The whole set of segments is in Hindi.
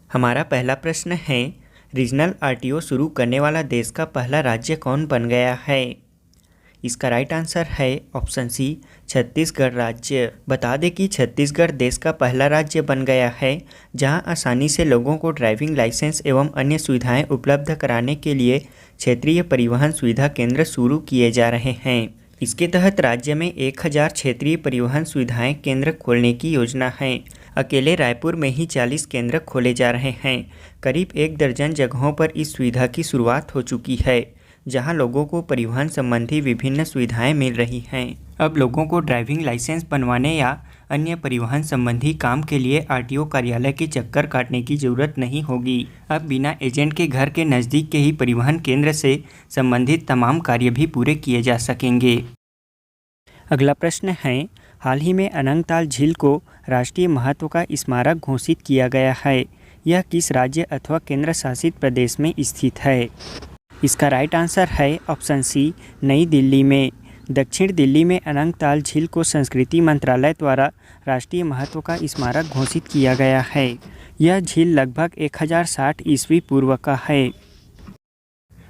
हमारा पहला प्रश्न है, रीजनल आरटीओ शुरू करने वाला देश का पहला राज्य कौन बन गया है? इसका राइट आंसर है ऑप्शन सी, छत्तीसगढ़ राज्य। बता दें कि छत्तीसगढ़ देश का पहला राज्य बन गया है जहां आसानी से लोगों को ड्राइविंग लाइसेंस एवं अन्य सुविधाएं उपलब्ध कराने के लिए क्षेत्रीय परिवहन सुविधा केंद्र शुरू किए जा रहे हैं। इसके तहत राज्य में 1000 क्षेत्रीय परिवहन सुविधाएं केंद्र खोलने की योजना है। अकेले रायपुर में ही 40 केंद्र खोले जा रहे हैं। करीब 1 दर्जन जगहों पर इस सुविधा की शुरुआत हो चुकी है, जहां लोगों को परिवहन संबंधी विभिन्न सुविधाएं मिल रही हैं। अब लोगों को ड्राइविंग लाइसेंस बनवाने या अन्य परिवहन संबंधी काम के लिए आरटीओ कार्यालय के चक्कर काटने की जरूरत नहीं होगी। अब बिना एजेंट के घर के नज़दीक के ही परिवहन केंद्र से संबंधित तमाम कार्य भी पूरे किए जा सकेंगे। अगला प्रश्न है, हाल ही में अनंगताल झील को राष्ट्रीय महत्व का स्मारक घोषित किया गया है। यह किस राज्य अथवा केंद्र शासित प्रदेश में स्थित है? इसका राइट आंसर है ऑप्शन सी, नई दिल्ली में। दक्षिण दिल्ली में अनंगताल झील को संस्कृति मंत्रालय द्वारा राष्ट्रीय महत्व का स्मारक घोषित किया गया है। यह झील लगभग 1060 ईस्वी पूर्व का है।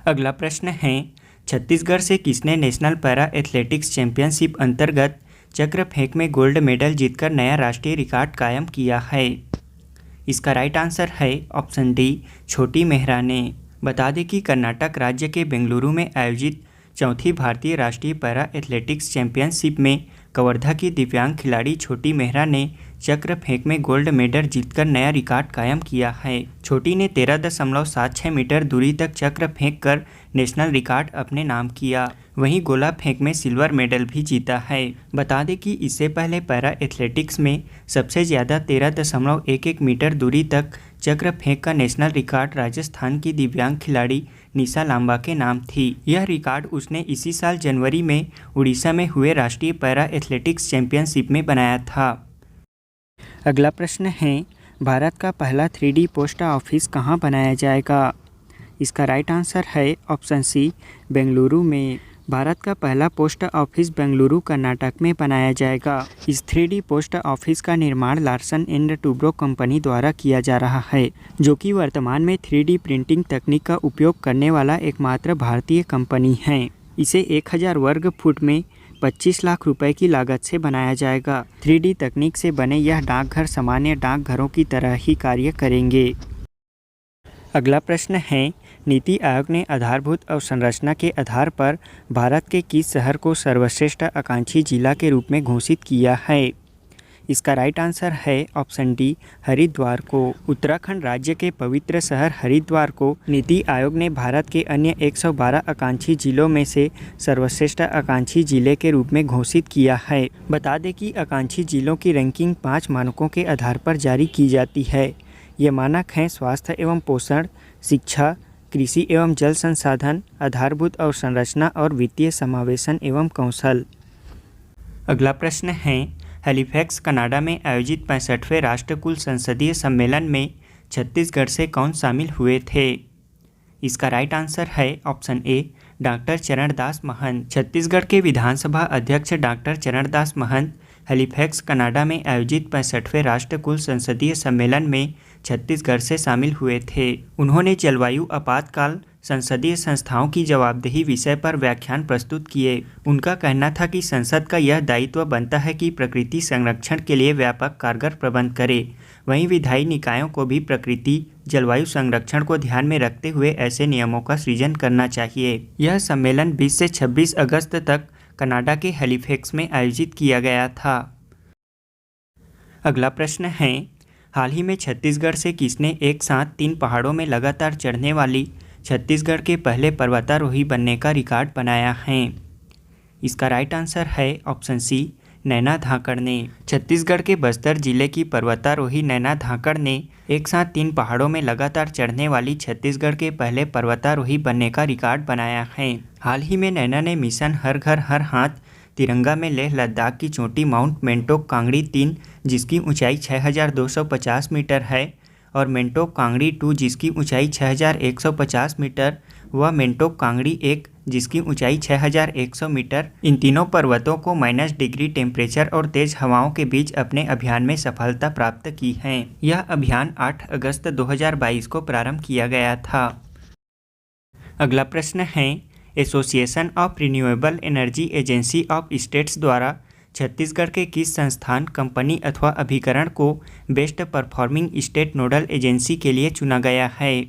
अगला प्रश्न है, छत्तीसगढ़ से किसने नेशनल पैरा एथलेटिक्स चैंपियनशिप अंतर्गत चक्र फेंक में गोल्ड मेडल जीतकर नया राष्ट्रीय रिकॉर्ड कायम किया है? इसका राइट आंसर है ऑप्शन डी, छोटी मेहरा ने। बता दें कि कर्नाटक राज्य के बेंगलुरु में आयोजित चौथी भारतीय राष्ट्रीय पैरा एथलेटिक्स चैंपियनशिप में कवर्धा की दिव्यांग खिलाड़ी छोटी मेहरा ने चक्र फेंक में गोल्ड मेडल जीतकर नया रिकॉर्ड कायम किया है। छोटी ने 13.76 मीटर दूरी तक चक्र फेंक कर नेशनल रिकॉर्ड अपने नाम किया। वहीं गोला फेंक में सिल्वर मेडल भी जीता है। बता दें कि इससे पहले पैरा एथलेटिक्स में सबसे ज़्यादा 13.11 मीटर दूरी तक चक्र फेंक का नेशनल रिकॉर्ड राजस्थान की दिव्यांग खिलाड़ी निशा लांबा के नाम थी। यह रिकॉर्ड उसने इसी साल जनवरी में उड़ीसा में हुए राष्ट्रीय पैरा एथलेटिक्स चैंपियनशिप में बनाया था। अगला प्रश्न है, भारत का पहला 3D पोस्ट ऑफिस कहाँ बनाया जाएगा? इसका राइट आंसर है ऑप्शन सी, बेंगलुरु में। भारत का पहला पोस्ट ऑफिस बेंगलुरु कर्नाटक में बनाया जाएगा। इस 3D पोस्ट ऑफिस का निर्माण लार्सन एंड टुब्रो कंपनी द्वारा किया जा रहा है, जो कि वर्तमान में 3D प्रिंटिंग तकनीक का उपयोग करने वाला एकमात्र भारतीय कंपनी है। इसे 1000 वर्ग फुट में 25 लाख रुपए की लागत से बनाया जाएगा। 3D तकनीक से बने यह डाकघर सामान्य डाकघरों की तरह ही कार्य करेंगे। अगला प्रश्न है, नीति आयोग ने आधारभूत अवसंरचना के आधार पर भारत के किस शहर को सर्वश्रेष्ठ आकांक्षी जिला के रूप में घोषित किया है? इसका राइट आंसर है ऑप्शन डी, हरिद्वार को। उत्तराखंड राज्य के पवित्र शहर हरिद्वार को नीति आयोग ने भारत के अन्य 112 आकांक्षी जिलों में से सर्वश्रेष्ठ आकांक्षी जिले के रूप में घोषित किया है। बता दें कि आकांक्षी जिलों की रैंकिंग 5 मानकों के आधार पर जारी की जाती है। ये मानक हैं स्वास्थ्य एवं पोषण, शिक्षा, कृषि एवं जल संसाधन, आधारभूत अवसंरचना और वित्तीय समावेशन एवं कौशल। अगला प्रश्न है, हैलिफैक्स कनाडा में आयोजित 65वें राष्ट्रकुल संसदीय सम्मेलन में छत्तीसगढ़ से कौन शामिल हुए थे? इसका राइट आंसर है ऑप्शन ए, डॉक्टर चरणदास महंत। छत्तीसगढ़ के विधानसभा अध्यक्ष doctor Charandas Mahant Halifax Canada में आयोजित 65वें राष्ट्रकुल संसदीय सम्मेलन में छत्तीसगढ़ से शामिल हुए थे। उन्होंने जलवायु आपातकाल संसदीय संस्थाओं की जवाबदेही विषय पर व्याख्यान प्रस्तुत किए। उनका कहना था कि संसद का यह दायित्व बनता है कि प्रकृति संरक्षण के लिए व्यापक कारगर प्रबंध करे। वहीं विधायी निकायों को भी प्रकृति जलवायु संरक्षण को ध्यान में रखते हुए ऐसे नियमों का सृजन करना चाहिए। यह सम्मेलन 20 से 26 अगस्त तक कनाडा के हैलिफैक्स में आयोजित किया गया था। अगला प्रश्न है, हाल ही में छत्तीसगढ़ से किसने एक साथ 3 पहाड़ों में लगातार चढ़ने वाली छत्तीसगढ़ के पहले पर्वतारोही बनने का रिकॉर्ड बनाया है? इसका राइट आंसर है ऑप्शन सी, नैना धाकड़ ने। छत्तीसगढ़ के बस्तर जिले की पर्वतारोही नैना धाकड़ ने एक साथ 3 पहाड़ों में लगातार चढ़ने वाली छत्तीसगढ़ के पहले पर्वतारोही बनने का रिकॉर्ड बनाया है। हाल ही में नैना ने मिशन हर घर हर हाथ तिरंगा में लेह लद्दाख की चोटी माउंट मेंटोक कांगड़ी 3 जिसकी ऊंचाई 6250 मीटर है और मेंटोक कांगड़ी 2 जिसकी ऊंचाई 6150 मीटर व मेंटोक कांगड़ी 1 जिसकी ऊंचाई 6100 मीटर। इन तीनों पर्वतों को -डिग्री टेम्परेचर और तेज हवाओं के बीच अपने अभियान में सफलता प्राप्त की है। यह अभियान 8 अगस्त 2022 को प्रारंभ किया गया था। अगला प्रश्न है, association of renewable energy agency of states द्वारा छत्तीसगढ़ के किस संस्थान, कंपनी अथवा अभिकरण को best performing state nodal agency के लिए चुना गया है?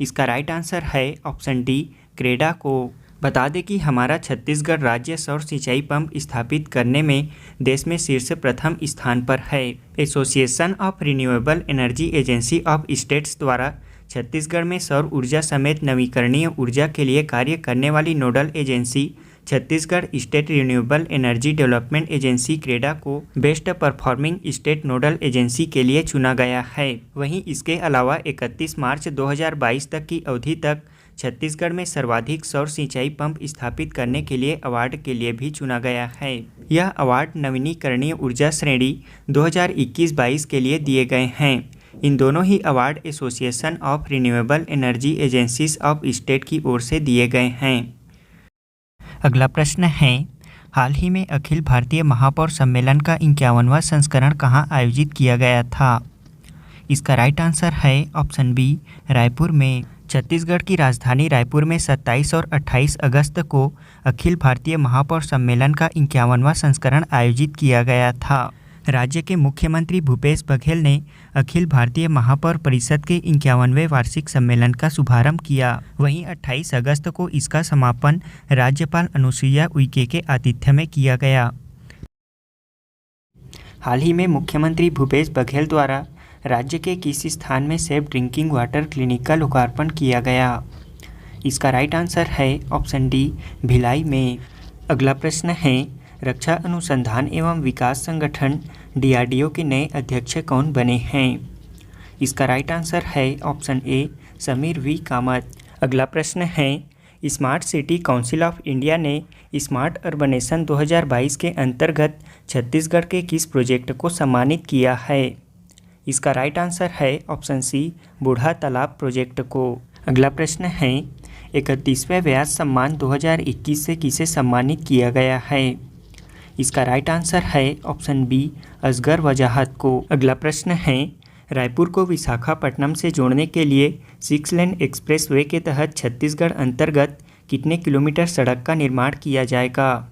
इसका राइट आंसर है ऑप्शन डी, क्रेडा को। बता दें कि हमारा छत्तीसगढ़ राज्य सौर सिंचाई पंप स्थापित करने में देश में शीर्ष प्रथम स्थान पर है। Association of renewable energy agency of states द्वारा छत्तीसगढ़ में सौर ऊर्जा समेत नवीकरणीय ऊर्जा के लिए कार्य करने वाली nodal agency Chhattisgarh state renewable energy development agency CREDA को best performing state nodal agency के लिए चुना गया है। वहीं इसके अलावा 31 मार्च 2022 तक की अवधि तक छत्तीसगढ़ में सर्वाधिक सौर सिंचाई पंप स्थापित करने के लिए अवार्ड के लिए भी चुना गया है। यह अवार्ड नवीनीकरणीय ऊर्जा श्रेणी 2021-22 के लिए दिए गए हैं। इन दोनों ही award association of renewable energy agencies of state की ओर से दिए गए हैं। अगला प्रश्न है, हाल ही में अखिल भारतीय महापौर सम्मेलन का 51वां संस्करण कहाँ आयोजित किया गया था? इसका राइट आंसर है ऑप्शन बी, रायपुर में। छत्तीसगढ़ की राजधानी रायपुर में 27 और 28 अगस्त को अखिल भारतीय महापौर सम्मेलन का 51वां संस्करण आयोजित किया गया था। राज्य के मुख्यमंत्री भूपेश बघेल ने अखिल भारतीय महापौर परिषद के 51वें वार्षिक सम्मेलन का शुभारंभ किया। वहीं 28 अगस्त को इसका समापन राज्यपाल अनुसुईया उइके के आतिथ्य में किया गया। हाल ही में मुख्यमंत्री भूपेश बघेल द्वारा राज्य के किस स्थान में सेफ ड्रिंकिंग वाटर क्लिनिक का लोकार्पण किया गया? इसका राइट आंसर है ऑप्शन डी, भिलाई में। अगला प्रश्न है, रक्षा अनुसंधान एवं विकास संगठन DRDO के नए अध्यक्ष कौन बने हैं? इसका राइट आंसर है option A, Sameer V Kamath. अगला प्रश्न है, smart city council of India ने स्मार्ट अर्बनेशन 2022 के अंतर्गत छत्तीसगढ़ के किस प्रोजेक्ट को सम्मानित किया है? इसका राइट आंसर है ऑप्शन सी, बूढ़ा तालाब प्रोजेक्ट को। अगला प्रश्न है, 31वें व्यास सम्मान 2021 से किसे सम्मानित किया गया है? इसका राइट आंसर है ऑप्शन बी, असगर वजाहत को। अगला प्रश्न है, रायपुर को विशाखापट्टनम से जोड़ने के लिए 6 लेन एक्सप्रेस वे के तहत छत्तीसगढ़ अंतर्गत कितने किलोमीटर सड़क का निर्माण किया जाएगा?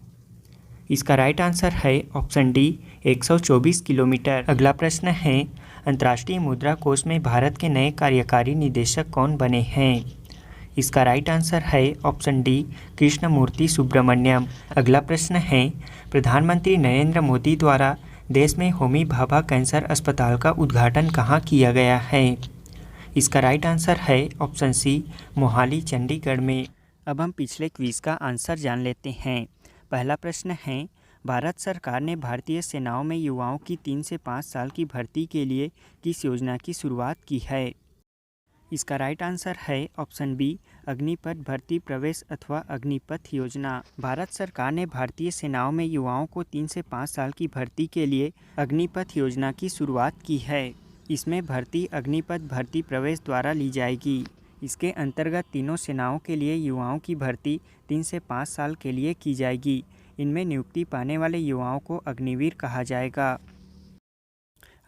इसका राइट आंसर है ऑप्शन डी, 124 किलोमीटर। अगला प्रश्न है, अंतर्राष्ट्रीय मुद्रा कोष में भारत के नए कार्यकारी निदेशक कौन बने हैं? इसका राइट आंसर है ऑप्शन डी, कृष्णमूर्ति सुब्रमण्यम। अगला प्रश्न है, प्रधानमंत्री नरेंद्र मोदी द्वारा देश में होमी भाभा कैंसर अस्पताल का उद्घाटन कहाँ किया गया है? इसका राइट आंसर है ऑप्शन सी, मोहाली चंडीगढ़ में। अब हम पिछले क्विज का आंसर जान लेते हैं। पहला प्रश्न है, भारत सरकार ने भारतीय सेनाओं में युवाओं की 3 से 5 साल की भर्ती के लिए किस योजना की शुरुआत की है? इसका राइट आंसर है ऑप्शन बी, अग्निपथ भर्ती प्रवेश अथवा अग्निपथ योजना। भारत सरकार ने भारतीय सेनाओं में युवाओं को 3 से 5 साल की भर्ती के लिए अग्निपथ योजना की शुरुआत की है। इसमें भर्ती अग्निपथ भर्ती प्रवेश द्वारा ली जाएगी। इसके अंतर्गत तीनों सेनाओं के लिए युवाओं की भर्ती 3 से 5 साल के लिए की जाएगी। इनमें नियुक्ति पाने वाले युवाओं को अग्निवीर कहा जाएगा।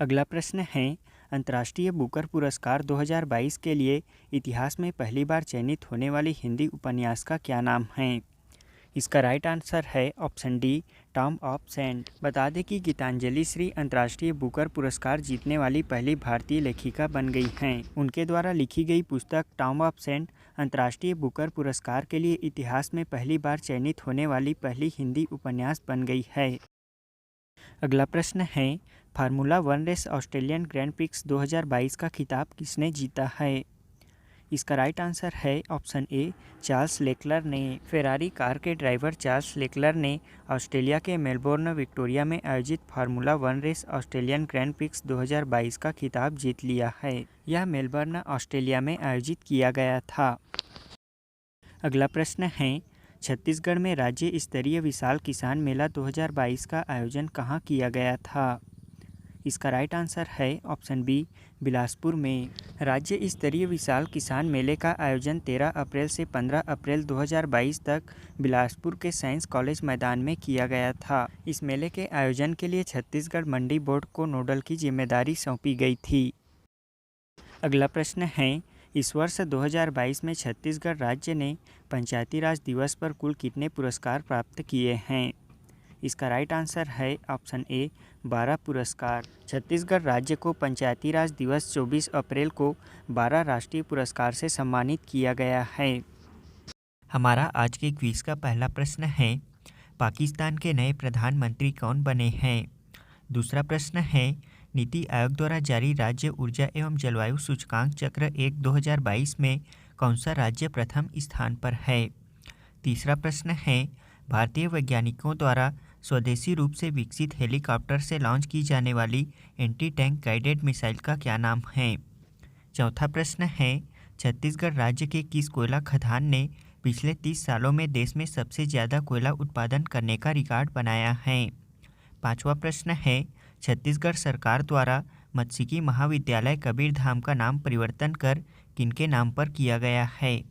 अगला प्रश्न है, अंतर्राष्ट्रीय बुकर पुरस्कार 2022 के लिए इतिहास में पहली बार चयनित होने वाली हिंदी उपन्यास का क्या नाम है? इसका राइट आंसर है option D, Tom of saint. बता दें कि गीतांजलि श्री अंतर्राष्ट्रीय बुकर पुरस्कार जीतने वाली पहली भारतीय लेखिका बन गई हैं। उनके द्वारा लिखी गई पुस्तक टॉम ऑफ सेंट अंतर्राष्ट्रीय बुकर पुरस्कार के लिए इतिहास में पहली बार चयनित होने वाली पहली हिंदी उपन्यास बन गई है। अगला प्रश्न है, Formula 1 race Australian Grand Prix 2022 का खिताब किसने जीता है? इसका राइट आंसर है ऑप्शन ए, चार्ल्स लेक्लर ने। फेरारी कार के ड्राइवर चार्ल्स लेक्लर ने ऑस्ट्रेलिया के मेलबोर्न विक्टोरिया में आयोजित Formula 1 race Australian Grand Prix 2022 का खिताब जीत लिया है। यह मेलबर्न ऑस्ट्रेलिया में आयोजित किया गया था। अगला प्रश्न है, छत्तीसगढ़ में राज्य स्तरीय विशाल किसान मेला 2022 का आयोजन कहाँ किया गया था? इसका राइट आंसर है ऑप्शन बी, बिलासपुर में। राज्य स्तरीय विशाल किसान मेले का आयोजन 13 अप्रैल से 15 अप्रैल 2022 तक बिलासपुर के साइंस कॉलेज मैदान में किया गया था। इस मेले के आयोजन के लिए छत्तीसगढ़ मंडी बोर्ड को नोडल की जिम्मेदारी सौंपी गई थी। अगला प्रश्न है, इस वर्ष 2022 में छत्तीसगढ़ राज्य ने पंचायती राज दिवस पर कुल कितने पुरस्कार प्राप्त किए हैं? इसका राइट आंसर है ऑप्शन ए, 12 पुरस्कार। छत्तीसगढ़ राज्य को पंचायती राज दिवस 24 अप्रैल को 12 राष्ट्रीय पुरस्कार से सम्मानित किया गया है। हमारा आज के क्विज का पहला प्रश्न है, पाकिस्तान के नए प्रधानमंत्री कौन बने हैं? दूसरा प्रश्न है, नीति आयोग द्वारा जारी राज्य ऊर्जा एवं जलवायु सूचकांक चक्र 1/2022 में कौन सा राज्य प्रथम स्थान पर है? तीसरा प्रश्न है, भारतीय वैज्ञानिकों द्वारा स्वदेशी रूप से विकसित हेलीकॉप्टर से लॉन्च की जाने वाली एंटी टैंक गाइडेड मिसाइल का क्या नाम है? चौथा प्रश्न है, छत्तीसगढ़ राज्य के किस कोयला खदान ने पिछले 30 सालों में देश में सबसे ज़्यादा कोयला उत्पादन करने का रिकॉर्ड बनाया है? पांचवा प्रश्न है, छत्तीसगढ़ सरकार द्वारा मत्स्यिकी महाविद्यालय कबीरधाम का नाम परिवर्तन कर किनके नाम पर किया गया है?